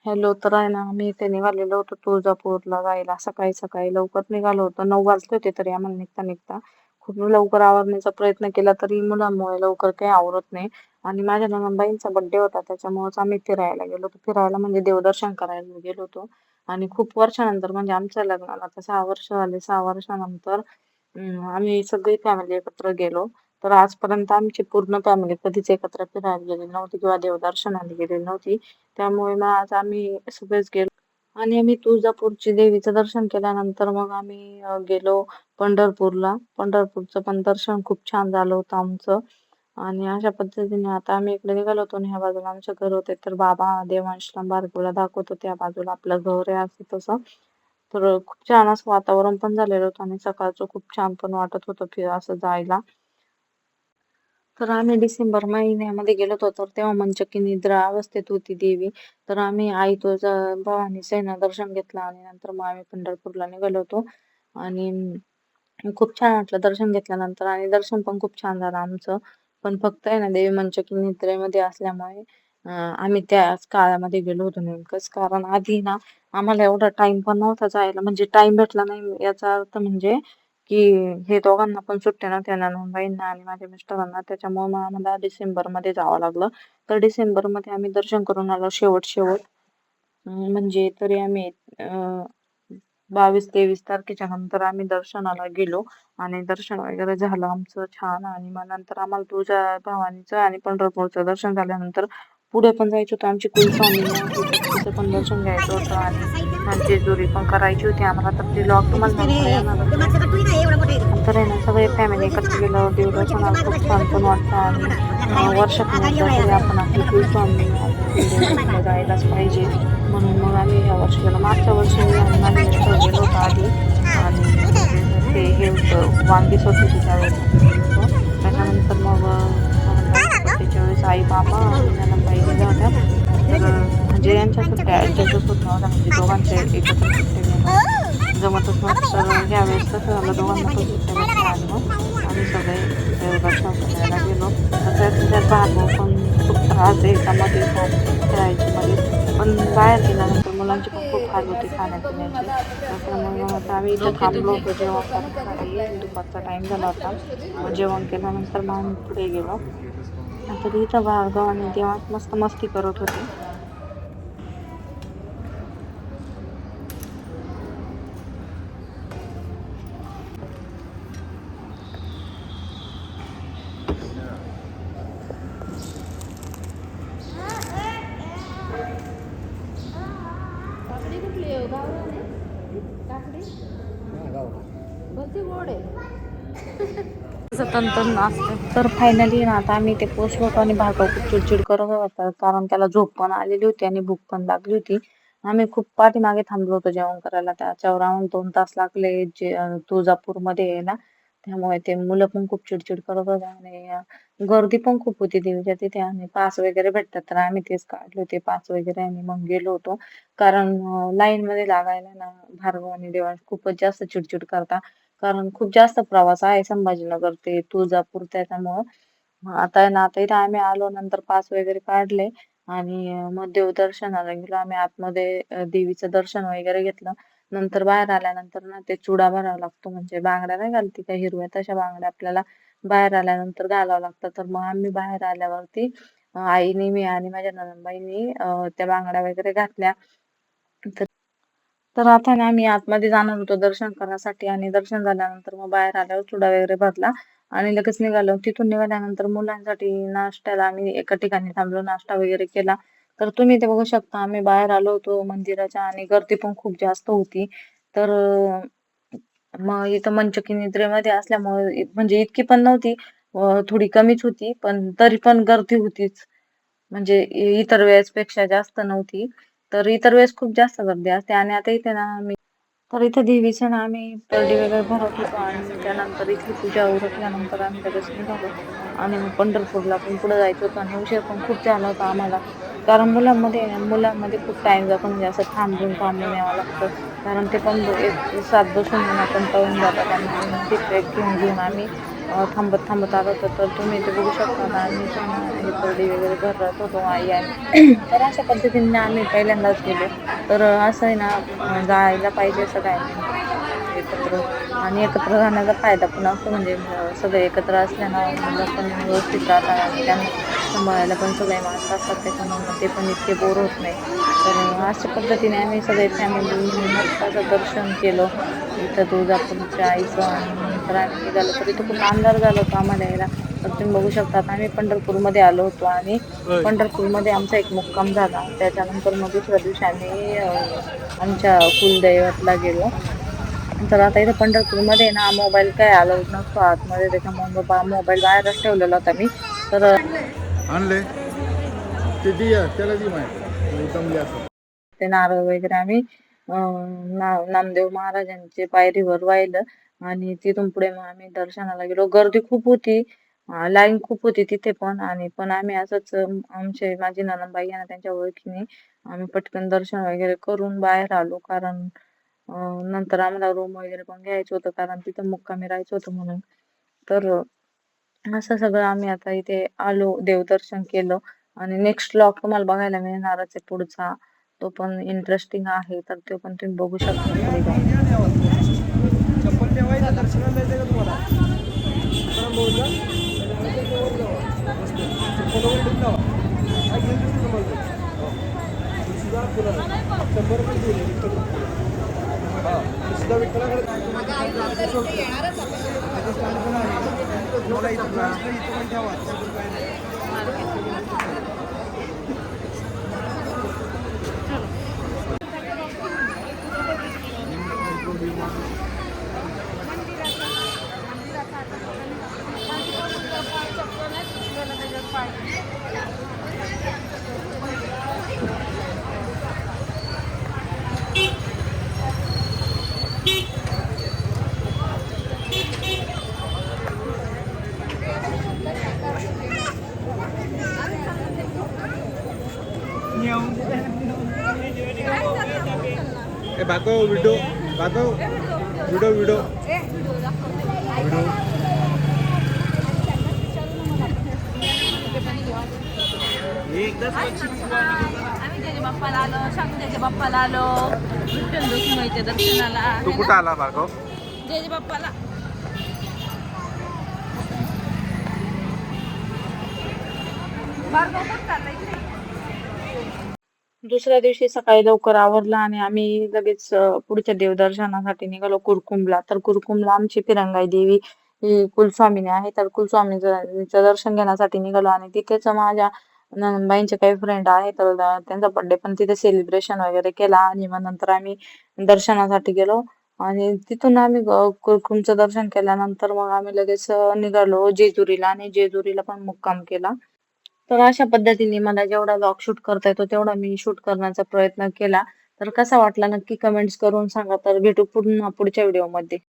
Hello, तर आहे ना, आम्ही इथे निघालेलो होतो तुळजापूरला जायला. सकाळी सकाळी लवकर निघालो होतो. 9 वाजले होते तरी आम्हाला निघता निघता. खूप लवकर आवरण्याचा प्रयत्न केला तरी मुलांमुळे लवकर काही आवरत नाही. आणि माझ्या नणंदबाईंचा बर्थडे होता त्याच्यामुळेच आम्ही फिरायला गेलो होतो. फिरायला म्हणजे देवदर्शन करायला गेलो होतो. आणि खूप वर्षानंतर म्हणजे आमच्या लग्नाला आता 6 वर्ष झाले. 6 वर्षानंतर आम्ही सगळी फॅमिली एकत्र गेलो. तर आजपर्यंत आमची पूर्ण फॅमिली कधीच एकत्र फिरायला गेलेली नव्हती किंवा देवदर्शनाला गेलेली नव्हती. त्यामुळे मग आज आम्ही सगळेच गेलो आणि आम्ही तुळजापूरची देवीचं दर्शन केल्यानंतर मग आम्ही गेलो पंढरपूरला. पंढरपूरचं पण दर्शन खूप छान झालं होतं आमचं. आणि अशा पद्धतीने आता आम्ही इकडे निघालो होतो आणि ह्या बाजूला आमचे घर होते. तर बाबा देवांशला बारकोला दाखवत होते. त्या बाजूला आपलं घर आहे असं तसं. तर खूप छान असं वातावरण पण झालेलं होतं आणि सकाळचं खूप छान पण वाटत होतं असं जायला. तर आम्ही डिसेंबर महिन्यामध्ये गेलो होतो तर तेव्हा मंचकी निद्रा अवस्थेत होती देवी. तर आम्ही आई तुळजाभवानीचं आहे ना दर्शन घेतलं आणि नंतर मग आम्ही पंढरपूरला निघालो होतो. आणि खूप छान वाटलं दर्शन घेतल्यानंतर आणि दर्शन पण खूप छान झालं आमचं. पण फक्त आहे ना देवी मंचकी निद्रेमध्ये असल्यामुळे आम्ही त्याच काळामध्ये गेलो होतो नेमकंच. कारण आधी ना आम्हाला एवढा टाईम पण नव्हता जायला. म्हणजे टाईम भेटला नाही याचा अर्थ म्हणजे की हे दोघांना पण सुट्ट्या नव्हत्या नणंदबाईंना आणि माझ्या मिस्टरांना. त्याच्यामुळे मग आम्हाला डिसेंबरमध्ये जावं लागलं. तर डिसेंबरमध्ये आम्ही दर्शन करून आलो शेवट. म्हणजे तरी आम्ही 22-23 तारखेच्या नंतर आम्ही दर्शनाला गेलो आणि दर्शन वगैरे झालं आमचं छान. आणि मग नंतर आम्हाला तुळजाभवानीचं आणि पंढरपूरचं दर्शन झाल्यानंतर पुढे पण जायचं होतं. आमची कुलस्वामिनी आहे तर तिचं पण दर्शन घ्यायचं होतं आणि जेजुरी पण करायची होती आम्हाला. तर ती लॉग तुम्हाला नंतर येणारच आहे. तर आहे ना सगळे फॅमिली एकत्र गेल्यावर देवदर्शनाला खूप छान पण वाटतं. आणि वर्षातून एकदा तरी आपण आपली कुलस्वामिनी आपल्या कुलदेवतेला जायलाच पाहिजे. म्हणून मग आम्ही ह्या वर्षी गेलो. मागच्या वर्षी मी आणि माझे मिस्टर गेलो होतो आधी. आणि म्हणजे ते हे होतं वांगीच होत होती त्यावेळेस आम्ही गेलो होतो. त्याच्यानंतर मग नणंदबाईंच्या बड्डेच्या वेळेस आई, बाबा आणि नणंदबाई गेल्या होत्या. तर म्हणजे यांच्या सुट्ट्या ऍडजस्टच होत नव्हत्या. म्हणजे दोघांच्या एकत्र सुट्ट्या घेणं जमतच नव्हतं. तर ह्यावेळेस कसं झालं दोघांना पण सुट्ट्या भेटल्या आणि मग आम्ही सगळे देवदर्शन करायला गेलो. तर त्यातल्या त्यात भार्गव पण खूप त्रास द्यायचा मध्येच आणि खेळायची मध्येच. पण बाहेर गेल्यानंतर मुलांचे पण खूप हाल होते खाण्यापिण्याचे. त्याच्यामुळे मग आता आम्ही इथं थांबलो होतो जेवण करण्यासाठी. दुपारचा टाइम झाला होता. मग जेवण केल्यानंतर मग आम्ही पुढे गेलो. तर इथं भार्गव आणि देवांश मस्त मस्ती करत होते. काकडी कुठली आहे गावरान आहे काकडी भलती गोड आहे. असं तणतण असते. तर फायनली ना आता आम्ही इथे पोहोचलो होतो आणि भार्गव खूप चिडचिड करत होता. कारण त्याला झोप पण आलेली होती आणि भूक पण लागली होती. आम्ही खूप पाठीमागे थांबलो होतो जेवण करायला. त्याच्यावर आम्हाला 2 तास लागले तुळजापूरमध्ये यायला. त्यामुळे ते मुलं पण खूप चिडचिड करत होते आणि गर्दी पण खूप होती देवीच्या तिथे आणि पास वगैरे भेटतात तर आम्ही तेच काढले होते पास वगैरे आणि मग गेलो होतो. कारण लाईन मध्ये लागायला ना भार्गव आणि देवांश खूपच जास्त चिडचिड करतात. कारण खूप जास्त प्रवास आहे संभाजीनगर ते तुळजापूर त्याच्यामुळं. आता आहे ना आता इथे आम्ही आलो नंतर पास वगैरे काढले आणि मग देवदर्शनाला गेलो आम्ही आतमध्ये. देवीचं दर्शन वगैरे घेतलं. नंतर बाहेर आल्यानंतर ना ते चुडा भरावा लागतो म्हणजे बांगड्या नाही घालती का हिरव्या तशा बांगड्या आपल्याला बाहेर आल्यानंतर घालावं लागतं. तर मग आम्ही बाहेर आल्यावरती आईने मी आणि माझ्या नणंदबाईंनी त्या बांगड्या वगैरे घातल्या. तर तर आता ना आम्ही आतमध्ये जाणार होतो दर्शन करण्यासाठी आणि दर्शन झाल्यानंतर मग बाहेर आल्यावर चुडा वगैरे भरला आणि लगेच निघालो. तिथून निघाल्यानंतर मुलांसाठी नाश्त्याला आम्ही एका ठिकाणी थांबलो, नाश्ता वगैरे केला. तर तुम्ही इथे बघू शकता आम्ही बाहेर आलो होतो मंदिराच्या आणि गर्दी पण खूप जास्त होती. तर मग इथं मंचकी निद्रेमध्ये असल्यामुळे म्हणजे इतकी पण नव्हती. थोडी कमीच होती पण तरी पण गर्दी होतीच. म्हणजे इतर वेळेसपेक्षा जास्त नव्हती. तर इतर वेळेस खूप जास्त गर्दी असते आणि आता इथे ना तर इथे देवीचे ना आम्ही परडी वगैरे भरत होतो आणि त्यानंतर इथली पूजा उरकल्यानंतर आम्ही लगेच निघालो. आणि मग पंढरपूरला पण पुढे जायचं होतं आणि उशीर पण खूप झाला होता आम्हाला. कारण मुलांमध्ये खूप टाइम जातो म्हणजे असं थांबून थांबून यावं लागतं. कारण ते पण एक सात बसून आहे ना कंटाळून जातात आणि मध्ये ट्रेक घेऊन घेऊन आम्ही थांबत थांबत आलो होतो. तर तुम्ही ते बघू शकता. आता आम्ही इथे ना हे परडी वगैरे भरत होतो आई आणि तर अशा पद्धतीने आम्ही पहिल्यांदाच गेलो. तर असं आहे ना जायला पाहिजे सगळ्यांनी एकत्र आणि एकत्र राहण्याचा फायदा पण असतो म्हणजे सगळे एकत्र असल्यानं मुलं पण व्यवस्थित राहतात आणि त्यांना सांभाळायला पण सगळे माणसं असतात. त्याच्यामुळे मग ते पण इतके बोर होत नाही. तर अशा पद्धतीने आम्ही सगळे फॅमिली मस्त असं दर्शन केलं. इथं तुळजापूरच्या आईचं आणि मग नंतर आम्ही निघालो. तर इथं खूप अंधार झाला होता आम्हाला यायला. तर तुम्ही बघू शकता आता आम्ही पंढरपूरमध्ये आलो होतो आणि पंढरपूरमध्ये आमचा एक मुक्काम झाला. त्याच्यानंतर मग दुसऱ्या दिवशी आम्ही आमच्या कुलदैवतला गेलो. तर आता इथं पंढरपूरमध्ये ना मोबाईल काय अलाउड नसतो आतमध्ये. त्याच्यामुळे मोबाईल बाहेरच ठेवलेला होता मी. तर आणले ते त्याला दी माहिती उतमली असं ते नारळ वगैरे आम्ही नामदेव महाराजांचे पायरीवर वाहिलं आणि तिथून पुढे मग आम्ही दर्शनाला गेलो. गर्दी खूप होती. लाईन खूप होती तिथे पण आणि पण आम्ही असंच आमचे माझी नणंदबाई आहे ना त्यांच्या ओळखीने आम्ही पटकन दर्शन वगैरे करून बाहेर आलो. कारण नंतर आम्हाला रूम वगैरे पण घ्यायचं होतं कारण तिथं मुक्कामी राहायचं होतं म्हणून. तर असं सगळं आम्ही आता इथे आलो, देवदर्शन केलं आणि नेक्स्ट व्लॉग तुम्हाला बघायला मिळणारच आहे पुढचा. तो पण इंटरेस्टिंग आहे. तर तो पण तुम्ही बघू शकता पुढे जाऊन. चप्पल ठेवायचं दर्शनाला जायचं का तुम्हाला परम बोलला चप्पल वगैरे ठेवून लावा काय घेऊन देतो तुम्हाला सुद्धा तुला 100 रुपये देईल हां सुद्धा विठ्ठलाकडे मला इथं पण ठेवा ए भाको व्हिडिओ भाको व्हिडिओ व्हिडिओ व्हिडिओ आम्ही जेजे बाप्पाला आलो, शांताच्या बाप्पाला आलो, विठ्ठल रुक्मिणीच्या दर्शनाला. तू कुठं आला भार्गव जेजे बाप्पाला भार्गव पण चाललाय इथे. दुसऱ्या दिवशी सकाळी लवकर आवरलं आणि आम्ही लगेच पुढच्या देवदर्शनासाठी निघालो कुरकुमला. तर कुरकुमला आमची फिरंगाई देवी ही कुलस्वामिनी आहे. तर कुलस्वामीचं दर्शन घेण्यासाठी निघालो आणि तिथेच माझ्या नणंदबाईंचे काही फ्रेंड आहेत. तर त्यांचा बर्थडे पण तिथे सेलिब्रेशन वगैरे केला आणि मग नंतर आम्ही दर्शनासाठी गेलो आणि तिथून आम्ही कुरकुमचं दर्शन केल्यानंतर मग आम्ही लगेच निघालो जेजुरीला आणि जेजुरीला पण मुक्काम केला. तर अशा पद्धतीने मला जेवढा व्लॉग शूट करता येतो तेवढा मी शूट करण्याचा प्रयत्न केला. तर कसा वाटला नक्की कमेंट्स करून सांगा. तर भेटू पुन्हा पुढच्या व्हिडिओमध्ये.